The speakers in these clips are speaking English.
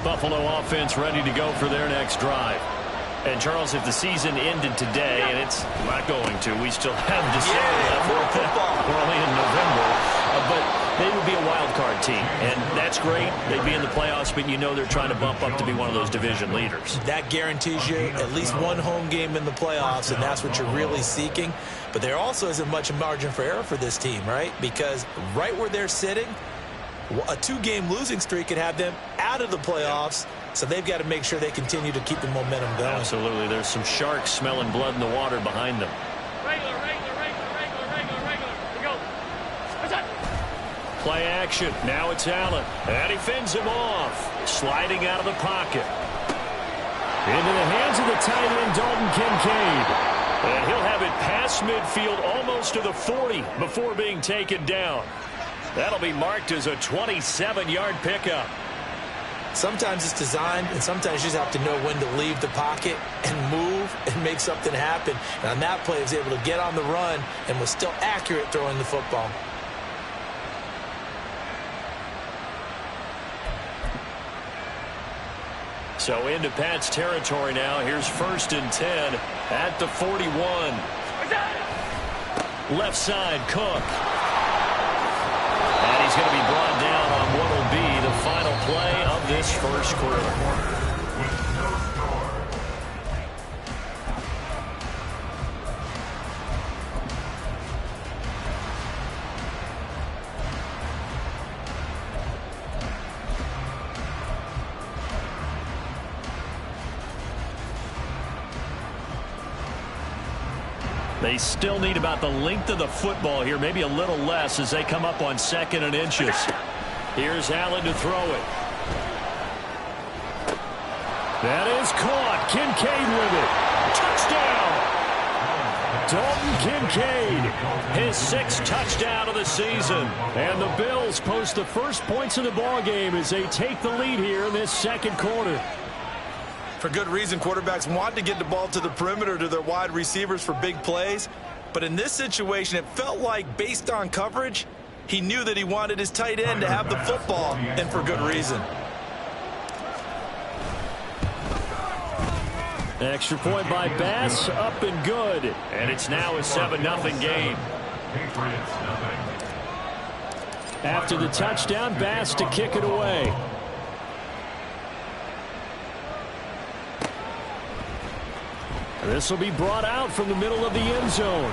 Buffalo offense ready to go for their next drive. And, Charles, if the season ended today, and it's not going to, we still have December left. We're only in November. But they would be a wild card team, and that's great. They'd be in the playoffs, but you know they're trying to bump up to be one of those division leaders. That guarantees you at least one home game in the playoffs, and that's what you're really seeking. But there also isn't much margin for error for this team, right? Because right where they're sitting, a 2-game losing streak could have them out of the playoffs, so they've got to make sure they continue to keep the momentum going. Absolutely. There's some sharks smelling blood in the water behind them. Play action. Now it's Allen. And he fends him off. Sliding out of the pocket. Into the hands of the tight end, Dalton Kincaid. And he'll have it past midfield almost to the 40 before being taken down. That'll be marked as a 27-yard pickup. Sometimes it's designed, and sometimes you just have to know when to leave the pocket and move and make something happen. And on that play, he was able to get on the run and was still accurate throwing the football. So into Pat's territory now. Here's 1st and 10 at the 41. Left side, Cook. And he's going to be brought down on what will be the final play of this first quarter. They still need about the length of the football here, maybe a little less as they come up on 2nd and inches. Here's Allen to throw it. That is caught. Kincaid with it. Touchdown. Dalton Kincaid, his 6th touchdown of the season. And the Bills post the first points of the ball game as they take the lead here in this 2nd quarter. For good reason, quarterbacks want to get the ball to the perimeter to their wide receivers for big plays. But in this situation, it felt like, based on coverage, he knew that he wanted his tight end to have the football, and for good reason. Extra point by Bass, up and good. And it's now a 7-0 game. After the touchdown, Bass to kick it away. This will be brought out from the middle of the end zone.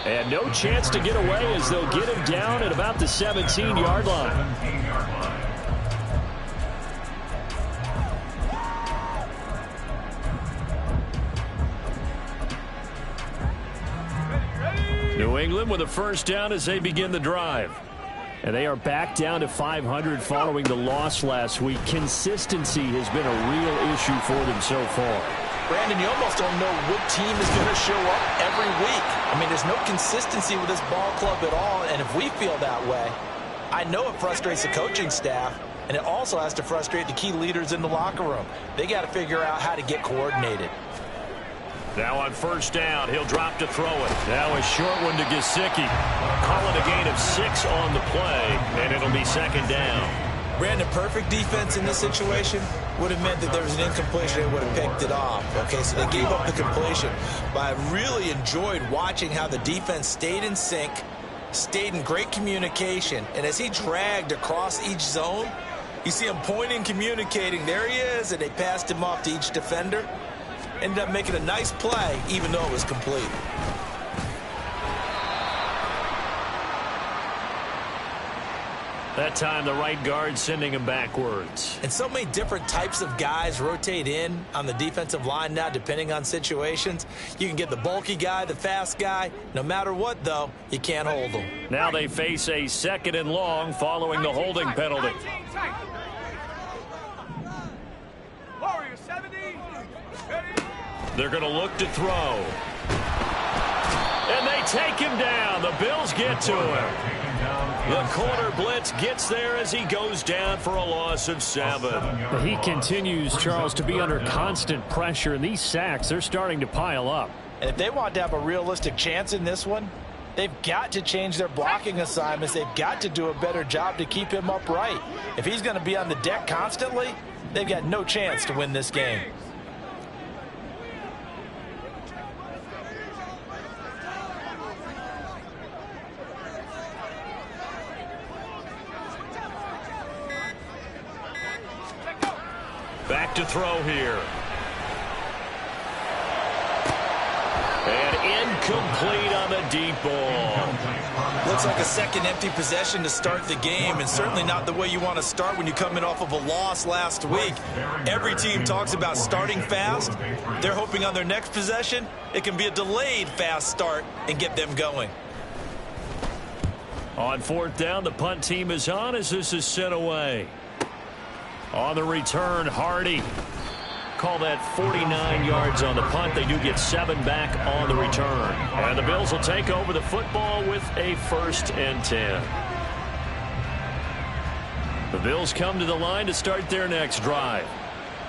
And no chance to get away as they'll get him down at about the 17-yard line. New England with a first down as they begin the drive. And they are back down to 500 following the loss last week. Consistency has been a real issue for them so far. Brandon, you almost don't know what team is going to show up every week. I mean, there's no consistency with this ball club at all, and if we feel that way, I know it frustrates the coaching staff, and it also has to frustrate the key leaders in the locker room. They got to figure out how to get coordinated. Now on first down, he'll drop to throw it. Now a short one to Gesicki. Call it a gain of 6 on the play, and it'll be 2nd down. Brandon, perfect defense in this situation would have meant that there was an incompletion. They would have picked it off. Okay, so they gave up the completion. But I really enjoyed watching how the defense stayed in sync, stayed in great communication. And as he dragged across each zone, you see him pointing, communicating. There he is, and they passed him off to each defender. Ended up making a nice play, even though it was complete. That time, the right guard sending him backwards. And so many different types of guys rotate in on the defensive line now, depending on situations. You can get the bulky guy, the fast guy. No matter what, though, you can't hold them. Now they face a 2nd and long following the holding penalty. They're going to look to throw. And they take him down. The Bills get to him. The corner blitz gets there as he goes down for a loss of 7. He continues, Charles, to be under constant pressure, and these sacks, they're starting to pile up. And if they want to have a realistic chance in this one, They've got to change their blocking assignments. They've got to do a better job to keep him upright. If he's going to be on the deck constantly, they've got no chance to win this game. Back to throw here. And incomplete on the deep ball. Looks like a second empty possession to start the game, and certainly not the way you want to start when you're coming off of a loss last week. Every team talks about starting fast. They're hoping on their next possession it can be a delayed fast start and get them going. On fourth down, the punt team is on as this is sent away. On the return, Hardy. Call that 49 yards on the punt. They do get 7 back on the return. And the Bills will take over the football with a 1st and 10. The Bills come to the line to start their next drive.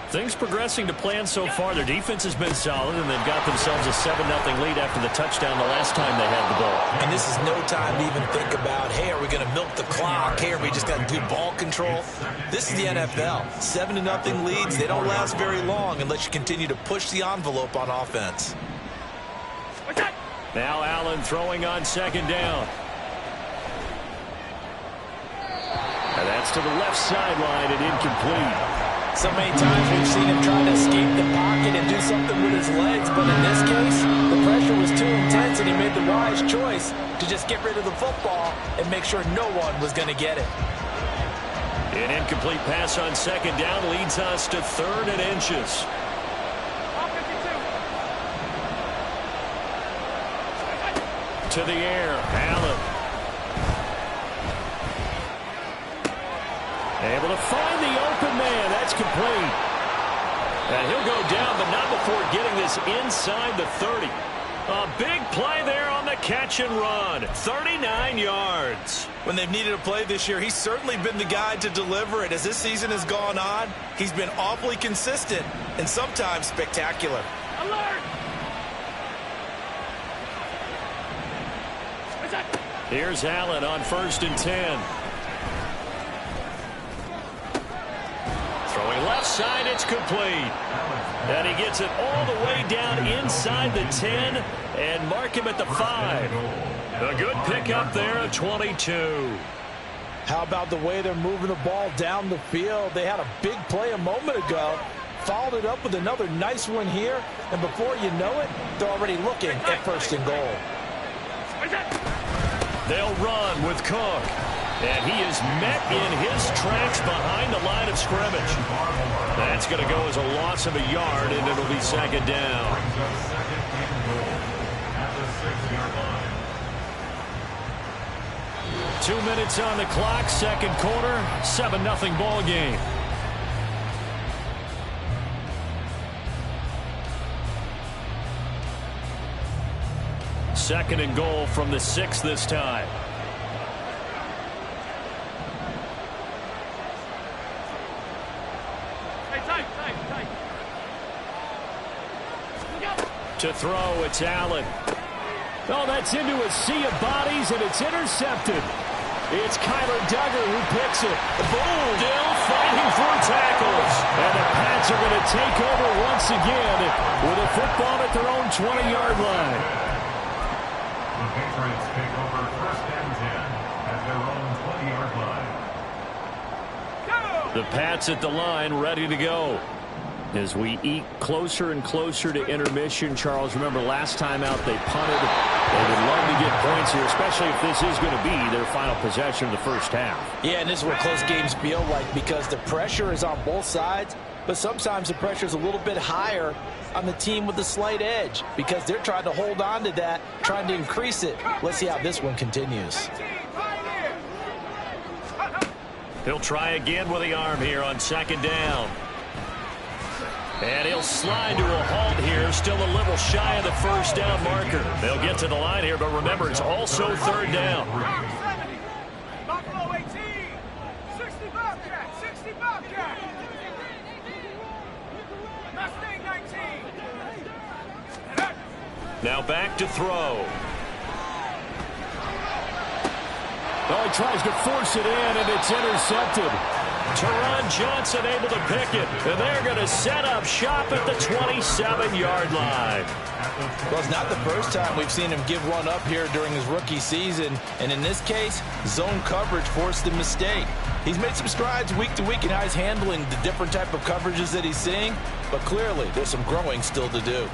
Things progressing to plan so far. Their defense has been solid, and they've got themselves a 7-0 lead after the touchdown the last time they had the ball. And this is no time to even think about, hey, are we going to milk the clock? Hey, are we just going to do ball control? This is the NFL. 7-0 leads, they don't last very long unless you continue to push the envelope on offense. Now Allen throwing on 2nd down. And that's to the left sideline and incomplete. So many times we've seen him trying to escape the pocket and do something with his legs, but in this case, the pressure was too intense and he made the wise choice to just get rid of the football and make sure no one was going to get it. An incomplete pass on 2nd down leads us to 3rd and inches. To the air, Allen. Able to find the open man. That's complete. And he'll go down, but not before getting this inside the 30. A big play there on the catch and run. 39 yards. When they've needed a play this year, he's certainly been the guy to deliver it. As this season has gone on, he's been awfully consistent and sometimes spectacular. Alert! Here's Allen on 1st and 10. Throwing left side, it's complete. And he gets it all the way down inside the 10 and mark him at the 5. A good pickup there at 22. How about the way they're moving the ball down the field? They had a big play a moment ago, followed it up with another nice one here, and before you know it, they're already looking at 1st and goal. They'll run with Cook. And he is met in his tracks behind the line of scrimmage. That's going to go as a loss of a yard, and it'll be 2nd down. Two minutes on the clock, 2nd quarter, 7-0 ball game. Second and goal from the 6 this time. To throw, it's Allen. Oh, that's into a sea of bodies, and it's intercepted. It's Kyler Duggar who picks it. Boom! Still fighting for tackles. And the Pats are going to take over once again with a football at their own 20-yard line. The Patriots take over 1st and 10 at their own 20-yard line. The Pats at the line, ready to go. As we eat closer and closer to intermission, Charles, remember last time out they punted. They would love to get points here, especially if this is going to be their final possession of the 1st half. Yeah, and this is what close games feel like because the pressure is on both sides, but sometimes the pressure is a little bit higher on the team with the slight edge because they're trying to hold on to that, trying to increase it. Let's see how this one continues. He'll try again with the arm here on 2nd down. And he'll slide to a halt here, still a little shy of the 1st down marker. They'll get to the line here, but remember, it's also 3rd down. Buffalo 18, 60 Bobcat, 60 Bobcat. Mustang 19. Now back to throw. Oh, he tries to force it in, and it's intercepted. Teron Johnson able to pick it, and they're going to set up shop at the 27-yard line. Well, it's not the first time we've seen him give one up here during his rookie season, and in this case, zone coverage forced the mistake. He's made some strides week to week in how he's handling the different type of coverages that he's seeing, but clearly there's some growing still to do.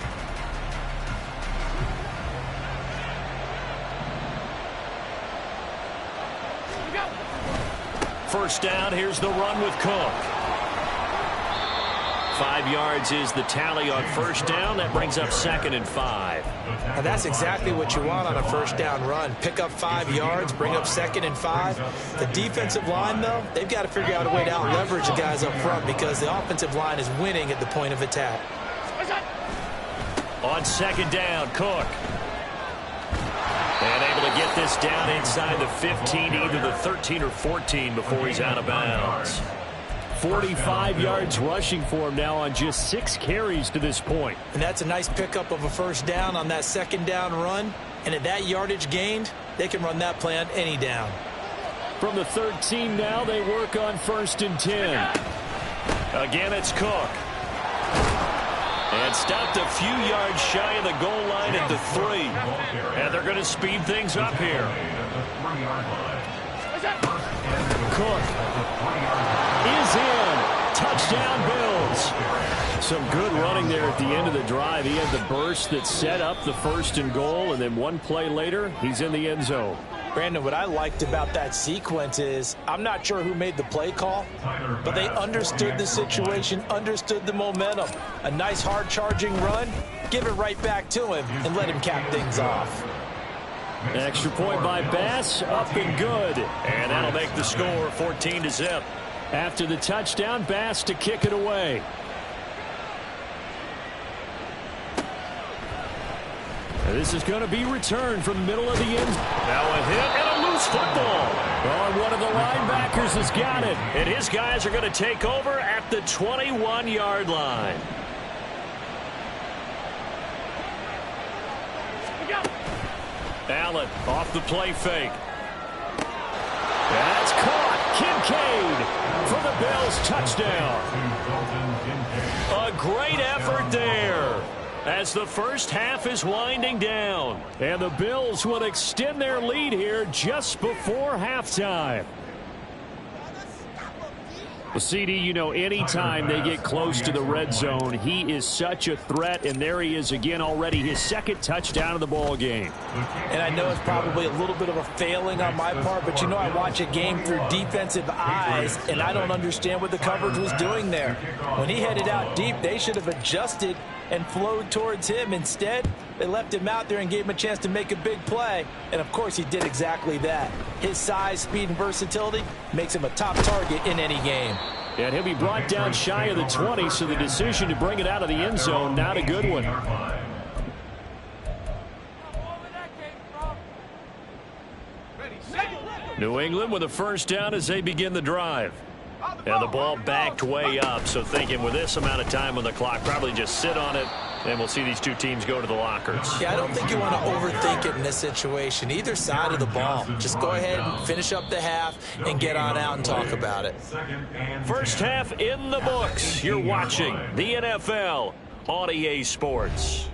First down, here's the run with Cook. 5 yards is the tally on first down. That brings up 2nd and 5. Now that's exactly what you want on a first down run. Pick up 5 yards, bring up 2nd and 5. The defensive line, though, they've got to figure out a way to out-leverage the guys up front because the offensive line is winning at the point of attack. On 2nd down, Cook. And able to get this down inside the 15, either the 13 or 14 before he's out of bounds. 45 yards rushing for him now on just 6 carries to this point. And that's a nice pickup of a first down on that 2nd down run. And at that yardage gained, they can run that play on any down. From the 13 now, they work on 1st and 10. Again, it's Cook. And stopped a few yards shy of the goal line at the 3. And they're going to speed things up here. Cook is in. Touchdown, Bills. Some good running there at the end of the drive. He had the burst that set up the 1st and goal, and then one play later, he's in the end zone. Brandon, what I liked about that sequence is I'm not sure who made the play call, but they understood the situation, understood the momentum. A nice hard-charging run, give it right back to him, and let him cap things off. Extra point by Bass, up and good. And that'll make the score 14-0. After the touchdown, Bass to kick it away. This is going to be returned from the middle of the end. Now a hit and a loose football. Oh, one of the linebackers has got it. And his guys are going to take over at the 21-yard line. Allen off the play fake. That's caught. Kincaid for the Bills touchdown. A great effort there as the first half is winding down. And the Bills will extend their lead here just before halftime. Well, CD, you know, anytime they get close to the red zone, he is such a threat, and there he is again already, his 2nd touchdown of the ball game. And I know it's probably a little bit of a failing on my part, but you know I watch a game through defensive eyes, and I don't understand what the coverage was doing there. When he headed out deep, they should have adjusted and flowed towards him. Instead, they left him out there and gave him a chance to make a big play. And, of course, he did exactly that. His size, speed, and versatility makes him a top target in any game. And he'll be brought down shy of the 20, so the decision to bring it out of the end zone, not a good one. New England with a first down as they begin the drive. And the ball backed way up, so thinking with this amount of time on the clock, probably just sit on it, and we'll see these two teams go to the lockers. Yeah, I don't think you want to overthink it in this situation. Either side of the ball. Just go ahead and finish up the half and get on out and talk about it. First half in the books. You're watching the NFL on EA Sports.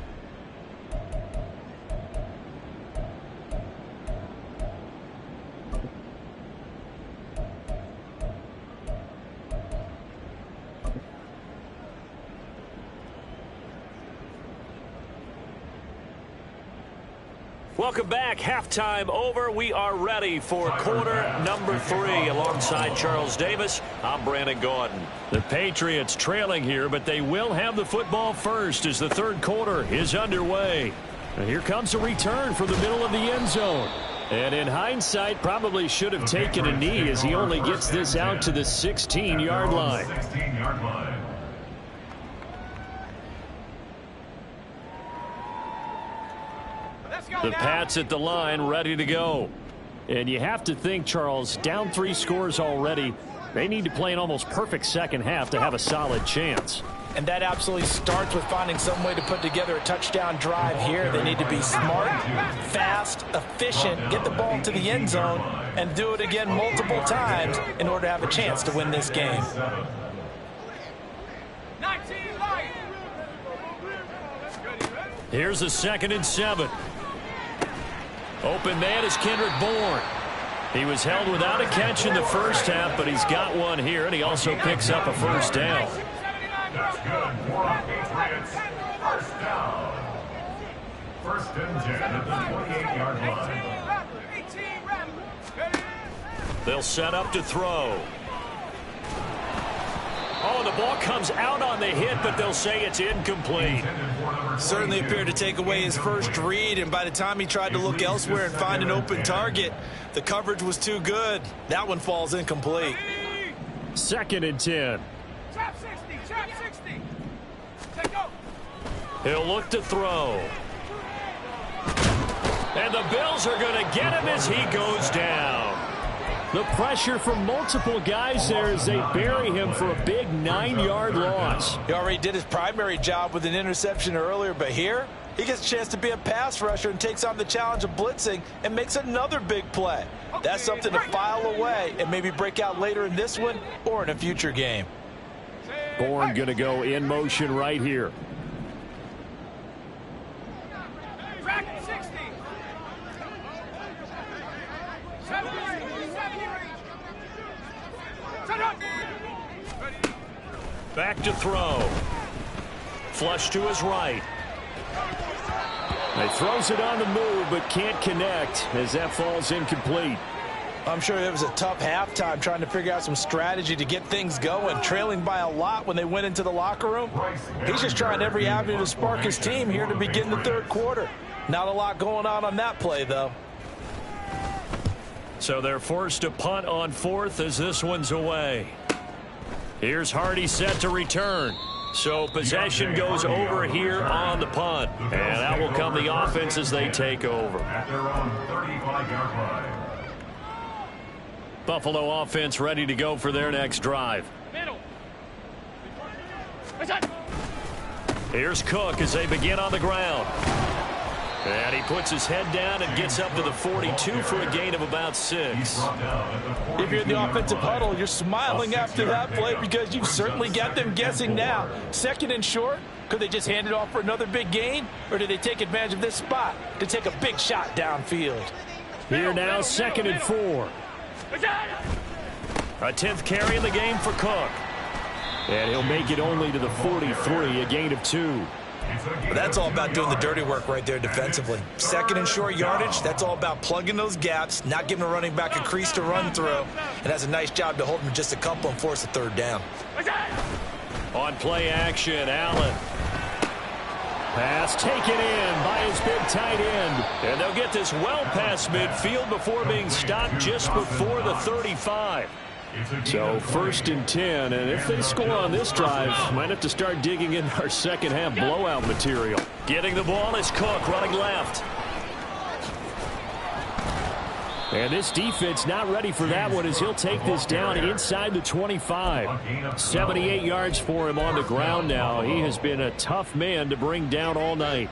Welcome back. Halftime over. We are ready for quarter number 3. Alongside Charles Davis, I'm Brandon Gaudin. The Patriots trailing here, but they will have the football first as the 3rd quarter is underway. And here comes a return from the middle of the end zone. And in hindsight, probably should have taken a knee as he only gets this out to the 16-yard line. The Pats at the line, ready to go. And you have to think, Charles, down 3 scores already. They need to play an almost perfect second half to have a solid chance. And that absolutely starts with finding some way to put together a touchdown drive here. They need to be smart, fast, efficient, get the ball to the end zone, and do it again multiple times in order to have a chance to win this game. 19 light. Here's a 2nd and 7. Open man is Kendrick Bourne. He was held without a catch in the first half, but he's got one here, and he also picks up a first down. That's good for the Patriots. First down. 1st and 10 at the 28-yard line. 18 rapid. They'll set up to throw. Oh, the ball comes out on the hit, but they'll say it's incomplete. Certainly appeared to take away his first read, and by the time he tried to look elsewhere and find an open target, the coverage was too good. That one falls incomplete. 2nd and 10. Trap 60. Trap 60. Take go. He'll look to throw. And the Bills are going to get him as he goes down. The pressure from multiple guys there as they bury him for a big 9-yard loss. He already did his primary job with an interception earlier, but here he gets a chance to be a pass rusher and takes on the challenge of blitzing and makes another big play. That's something to file away and maybe break out later in this one or in a future game. Bourne going to go in motion right here. Track 60. 70. Back to throw. Flush to his right. He throws it on the move, but can't connect as that falls incomplete. I'm sure it was a tough halftime trying to figure out some strategy to get things going, trailing by a lot when they went into the locker room. He's just trying every avenue to spark his team here to begin the 3rd quarter. Not a lot going on that play, though. So they're forced to punt on 4th as this one's away. Here's Hardy set to return. So possession goes over here on the punt. And out will come the offense as they take over. At their own 35-yard line. Buffalo offense ready to go for their next drive. Middle. Here's Cook as they begin on the ground. And he puts his head down and gets up to the 42 for a gain of about 6. If you're in the offensive huddle, you're smiling after that play because you've certainly got them guessing now. 2nd and short, could they just hand it off for another big gain? Or do they take advantage of this spot to take a big shot downfield? Here now, 2nd and 4. A 10th carry in the game for Cook. And he'll make it only to the 43, a gain of 2. But that's all about doing the dirty work right there defensively. 2nd and short yardage, that's all about plugging those gaps, not giving a running back a crease to run through, and has a nice job to hold him just a couple and force a 3rd down. On play action, Allen. Pass taken in by his big tight end. And they'll get this well past midfield before being stopped just before the 35. So 1st and 10, and if they score on this drive, might have to start digging in our second half blowout material. Getting the ball is Cook running left. And this defense not ready for that one as he'll take this down inside the 25. 78 yards for him on the ground now. He has been a tough man to bring down all night.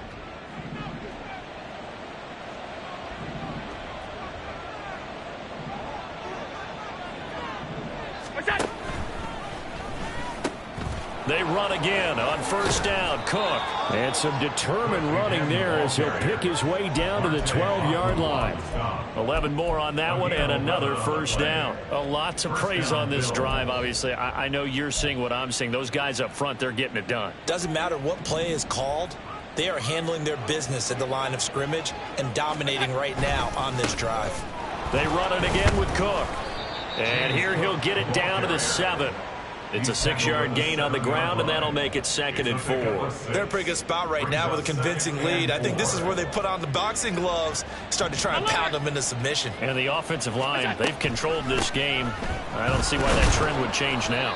They run again on 1st down. Cook. And some determined running there as he'll pick his way down to the 12-yard line. 11 more on that one and another 1st down. A lot to praise on this drive, obviously. I know you're seeing what I'm seeing. Those guys up front, they're getting it done. Doesn't matter what play is called. They are handling their business at the line of scrimmage and dominating right now on this drive. They run it again with Cook. And here he'll get it down to the 7. It's a 6-yard gain on the ground, and that'll make it 2nd and 4. They're in a pretty good spot right now with a convincing lead. I think this is where they put on the boxing gloves, start to try and pound them into submission. And the offensive line, they've controlled this game. I don't see why that trend would change now.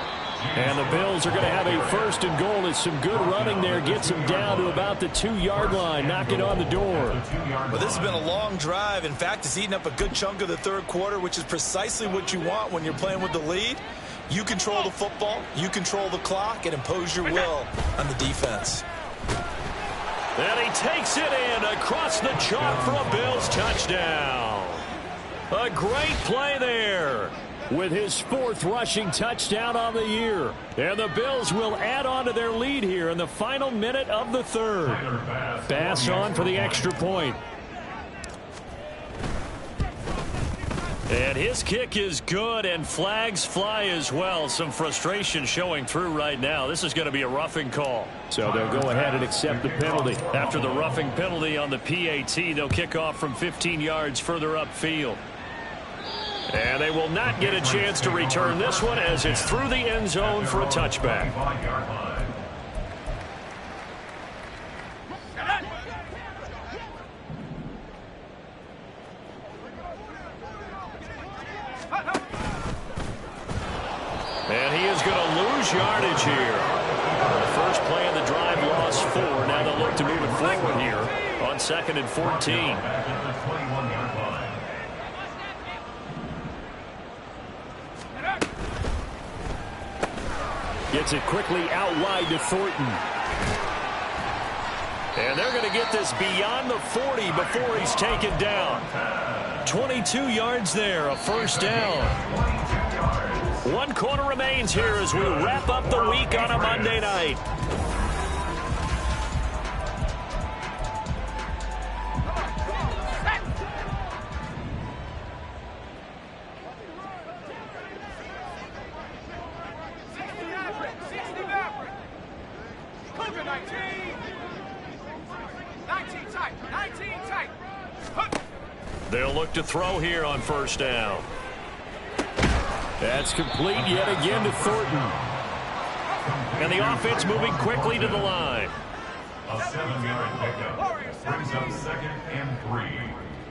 And the Bills are going to have a 1st and goal as some good running there gets them down to about the 2-yard line, knocking on the door. Well, this has been a long drive. In fact, it's eaten up a good chunk of the 3rd quarter, which is precisely what you want when you're playing with the lead. You control the football, you control the clock, and impose your will on the defense. And he takes it in across the chalk for a Bills touchdown. A great play there with his 4th rushing touchdown on the year. And the Bills will add on to their lead here in the final minute of the 3rd. Bass on for the extra point. And his kick is good, and flags fly as well. Some frustration showing through right now. This is going to be a roughing call. So they'll go ahead and accept the penalty. After the roughing penalty on the PAT, they'll kick off from 15 yards further upfield. And they will not get a chance to return this one as it's through the end zone for a touchback. And he is going to lose yardage here. The first play of the drive lost 4. Now they'll look to move it forward here on 2nd and 14. Gets it quickly out wide to Thornton. And they're going to get this beyond the 40 before he's taken down. 22 yards there, a first down. 1 quarter remains here as we wrap up the week on a Monday night. They'll look to throw here on first down. That's complete yet again to Thornton. And the offense moving quickly to the line. A 7-yard pickup brings up 2nd and 3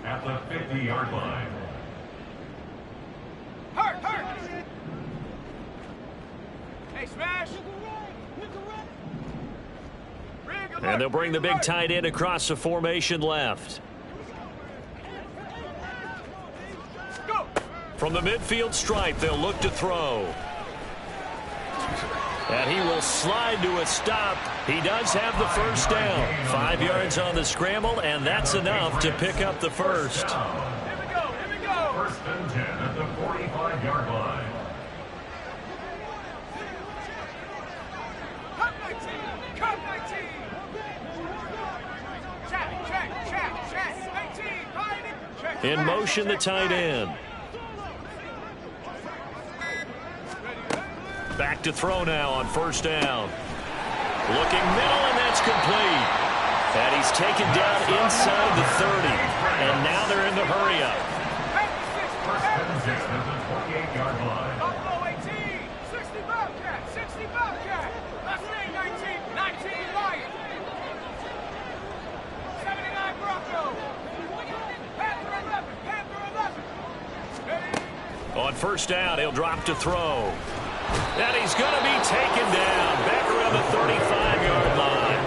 at the 50-yard line. Hurt! Hey, smash! And they'll bring the big tight end across the formation left. From the midfield stripe, they'll look to throw. And he will slide to a stop. He does have the first down. 5 yards on the scramble, and that's enough to pick up the first. Here we go! 1st and 10 at the 45-yard line. Cut 19! Check! 18! In motion, the tight end. Back to throw now on first down. Looking middle, and that's complete. And he's taken down inside the 30. And now they're in the hurry-up. 1st and 10 at the 28-yard line. Buffalo 18! 60 Bobcat! 60 Bobcat! Let's say 19 Lion! 79 Bronco! Panther 11! Ready? On first down, he'll drop to throw. And he's going to be taken down back around the 35-yard line.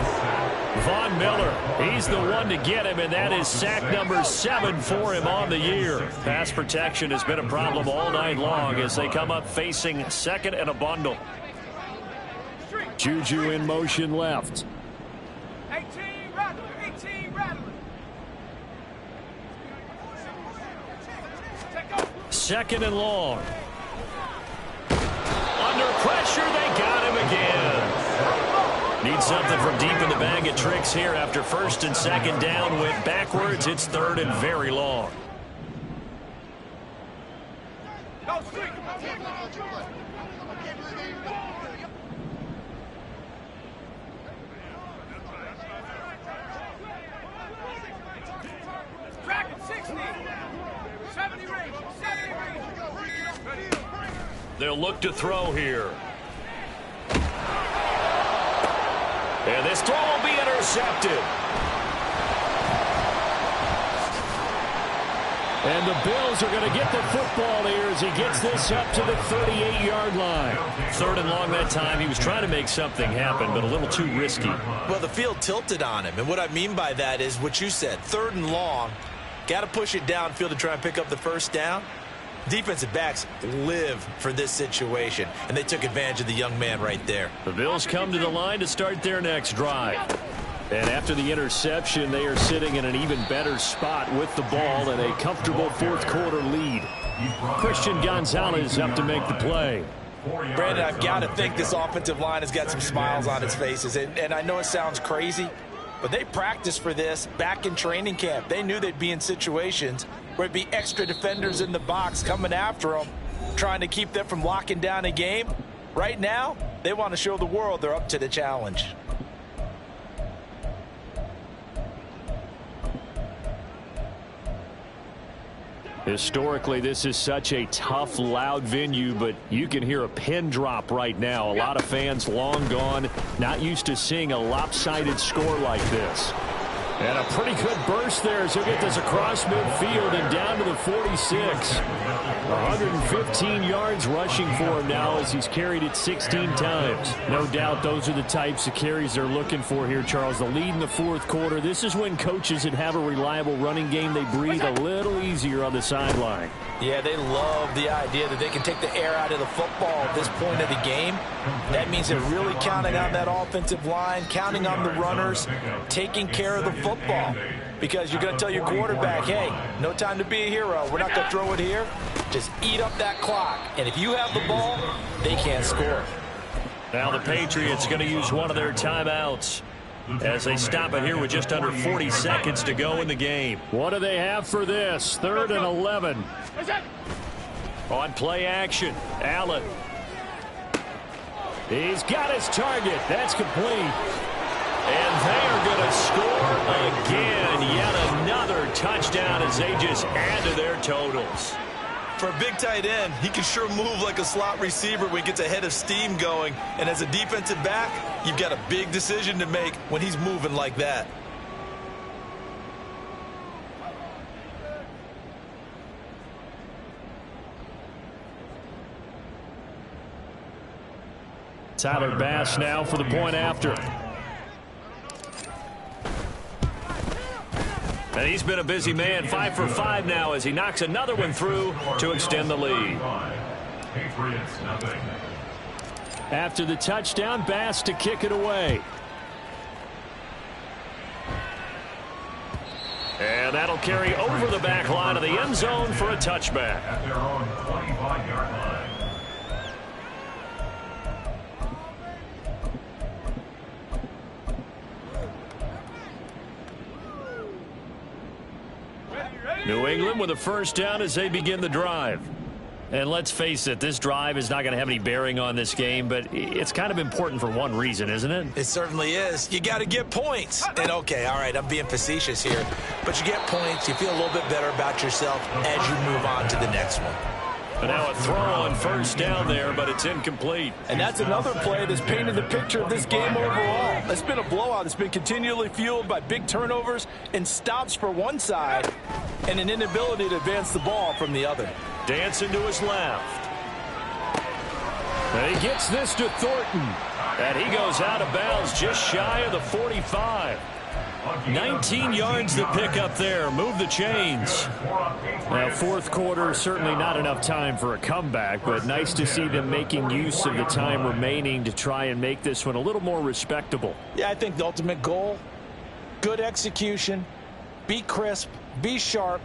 Von Miller, he's the one to get him, and that is sack number 7 for him on the year. Pass protection has been a problem all night long as they come up facing 2nd and a bundle. Juju in motion left. 18 Rattler! 2nd and long. Under pressure, they got him again. Need something from deep in the bag of tricks here after 1st and 2nd down. Went backwards. It's 3rd and very long. Tracking 60! 70 range! They'll look to throw here. And this throw will be intercepted. And the Bills are going to get the football here as he gets this up to the 38-yard line. 3rd and long that time. He was trying to make something happen, but a little too risky. Well, the field tilted on him, and what I mean by that is what you said. 3rd and long, got to push it downfield to try and pick up the first down. Defensive backs live for this situation, and they took advantage of the young man right there. The Bills come to the line to start their next drive. And after the interception, they are sitting in an even better spot with the ball and a comfortable fourth quarter lead. Christian Gonzalez up to make the play. Brandon, I've got to think this offensive line has got some smiles on its faces. And I know it sounds crazy, but they practiced for this back in training camp. They knew they'd be in situations where it'd be extra defenders in the box coming after them, trying to keep them from locking down a game. Right now, they want to show the world they're up to the challenge. Historically, this is such a tough, loud venue, but you can hear a pin drop right now. A lot of fans long gone, not used to seeing a lopsided score like this. And a pretty good burst there as he'll get this across midfield and down to the 46. 115 yards rushing for him now as he's carried it 16 times. No doubt those are the types of carries they're looking for here, Charles. The lead in the fourth quarter. This is when coaches that have a reliable running game, they breathe a little easier on the sideline. Yeah, they love the idea that they can take the air out of the football at this point of the game. That means they're really counting on that offensive line, counting on the runners, taking care of the football. Because you're going to tell your quarterback, hey, no time to be a hero. We're not going to throw it here. Just eat up that clock. And if you have the ball, they can't score. Now the Patriots going to use one of their timeouts as they stop it here with just under 40 seconds to go in the game. What do they have for this? 3rd and 11. On play action, Allen. He's got his target. That's complete. And they are going to score again. Yet another touchdown as they just add to their totals. For a big tight end, he can sure move like a slot receiver when he gets a head of steam going. And as a defensive back, you've got a big decision to make when he's moving like that. Tyler Bass now for the point after. And he's been a busy man, 5 for 5 now as he knocks another one through to extend the lead. After the touchdown, Bass to kick it away. And that'll carry over the back line of the end zone for a touchback. At their own 25-yard line. New England with a first down as they begin the drive. And let's face it, this drive is not going to have any bearing on this game, but it's kind of important for one reason, isn't it? It certainly is. You got to get points. And okay, all right, I'm being facetious here, but you get points, you feel a little bit better about yourself as you move on to the next one. But now a throw on first down there, but it's incomplete. And that's another play that's painted the picture of this game overall. It's been a blowout. It's been continually fueled by big turnovers and stops for one side and an inability to advance the ball from the other. Dancing to his left. And he gets this to Thornton. And he goes out of bounds just shy of the 45. 19 yards to pick up there. Move the chains. Now, fourth quarter, certainly not enough time for a comeback, but nice to see them making use of the time remaining to try and make this one a little more respectable. Yeah, I think the ultimate goal, good execution, be crisp, be sharp,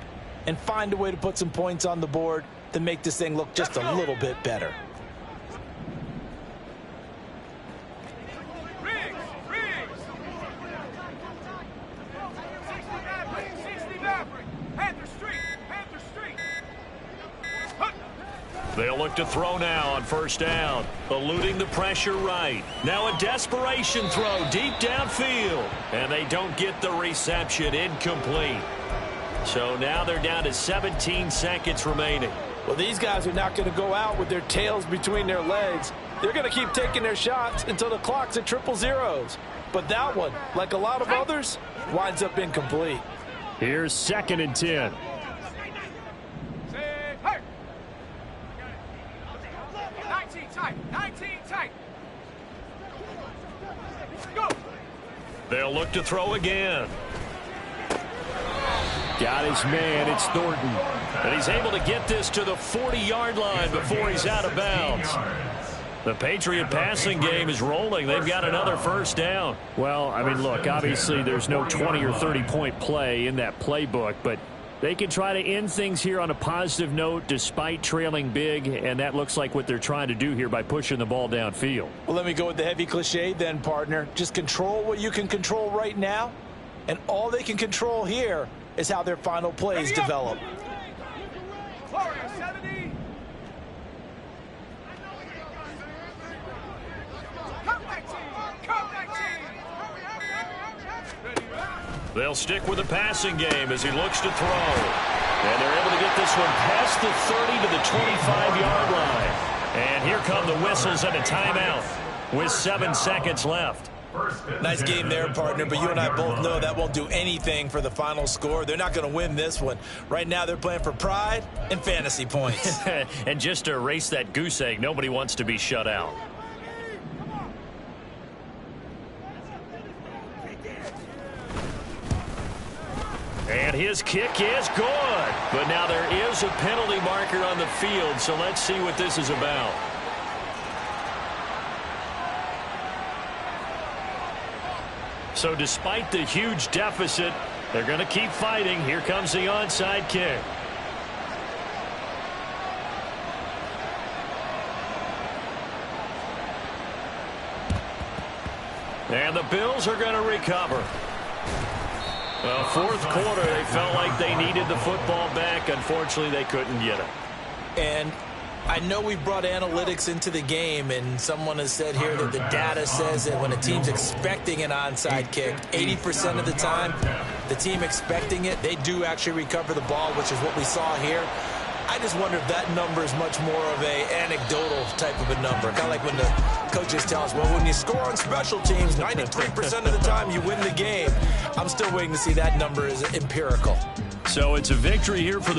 and find a way to put some points on the board to make this thing look just a little bit better. They'll look to throw now on first down. Eluding the pressure right. Now a desperation throw deep downfield. And they don't get the reception. Incomplete. So now they're down to 17 seconds remaining. Well, these guys are not going to go out with their tails between their legs. They're going to keep taking their shots until the clock's at 000. But that one, like a lot of others, winds up incomplete. Here's 2nd and 10. They'll look to throw again. Got his man. It's Thornton. And he's able to get this to the 40-yard line before he's out of bounds. The Patriot passing game is rolling. They've got another first down. Well, I mean, look, obviously there's no 20 or 30-point play in that playbook, but they can try to end things here on a positive note despite trailing big, and that looks like what they're trying to do here by pushing the ball downfield. Well, let me go with the heavy cliche then, partner. Just control what you can control right now, and all they can control here is how their final plays develop. Florida 70. Come back team. Come back team. They'll stick with the passing game as he looks to throw. And they're able to get this one past the 30 to the 25-yard line. And here come the whistles and a timeout with 7 seconds left. Nice game there, partner, but you and I both know that won't do anything for the final score. They're not going to win this one. Right now, they're playing for pride and fantasy points. And just to erase that goose egg, nobody wants to be shut out. And his kick is good. But now there is a penalty marker on the field, so let's see what this is about. So despite the huge deficit, they're going to keep fighting. Here comes the onside kick. And the Bills are going to recover. Well, fourth quarter, they felt like they needed the football back. Unfortunately, they couldn't get it. And I know we brought analytics into the game, and someone has said here that the data says that when a team's expecting an onside kick, 80% of the time, the team expecting it, they do actually recover the ball, which is what we saw here. I just wonder if that number is much more of a anecdotal type of a number. Kind of like when the coaches tell us, well, when you score on special teams, 93% of the time you win the game. I'm still waiting to see that number is empirical. So it's a victory here for the